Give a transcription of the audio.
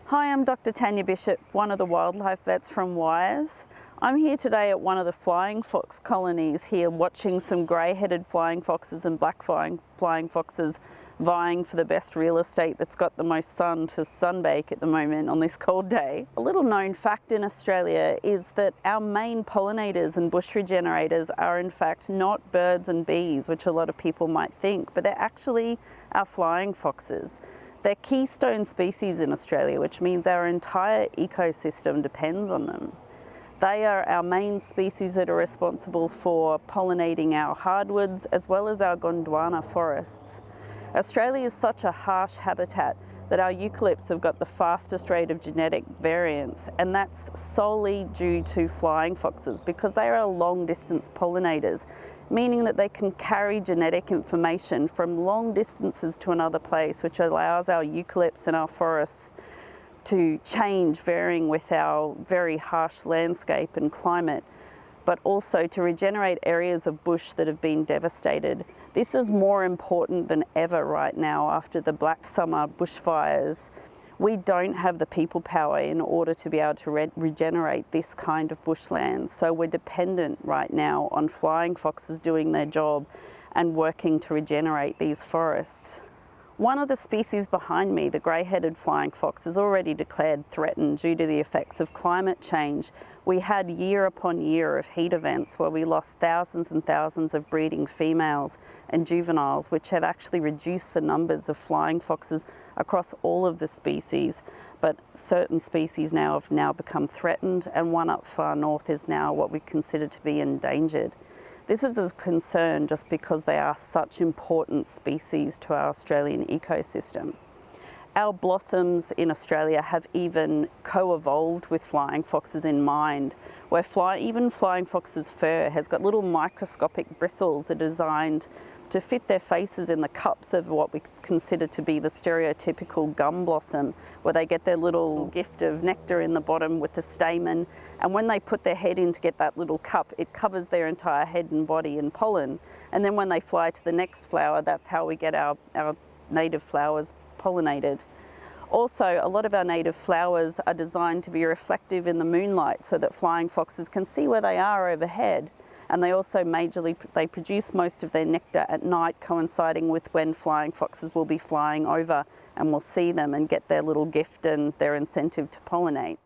Hi, I'm Dr. Tania Bishop, one of the wildlife vets from Wires. I'm here today at one of the flying fox colonies here, watching some grey-headed flying foxes and black flying foxes vying for the best real estate that's got the most sun to sunbake at the moment on this cold day. A little known fact in Australia is that our main pollinators and bush regenerators are in fact not birds and bees, which a lot of people might think, but they're actually our flying foxes. They're keystone species in Australia, which means our entire ecosystem depends on them. They are our main species that are responsible for pollinating our hardwoods as well as our Gondwana forests. Australia is such a harsh habitat that our eucalypts have got the fastest rate of genetic variance, and that's solely due to flying foxes because they are long distance pollinators, meaning that they can carry genetic information from long distances to another place, which allows our eucalypts and our forests to change, varying with our very harsh landscape and climate, but also to regenerate areas of bush that have been devastated. This is more important than ever right now after the Black Summer bushfires. We don't have the people power in order to be able to regenerate this kind of bushland, so we're dependent right now on flying foxes doing their job and working to regenerate these forests. One of the species behind me, the grey-headed flying fox, is already declared threatened due to the effects of climate change. We had year upon year of heat events where we lost thousands and thousands of breeding females and juveniles, which have actually reduced the numbers of flying foxes across all of the species. But certain species have now become threatened, and one up far north is now what we consider to be endangered. This is a concern just because they are such important species to our Australian ecosystem. Our blossoms in Australia have even co-evolved with flying foxes in mind, where even flying foxes' fur has got little microscopic bristles that are designed to fit their faces in the cups of what we consider to be the stereotypical gum blossom, where they get their little gift of nectar in the bottom with the stamen, and when they put their head in to get that little cup, it covers their entire head and body in pollen, and then when they fly to the next flower, that's how we get our native flowers pollinated. Also, a lot of our native flowers are designed to be reflective in the moonlight so that flying foxes can see where they are overhead. And they also they produce most of their nectar at night, coinciding with when flying foxes will be flying over, and we'll see them and get their little gift and their incentive to pollinate.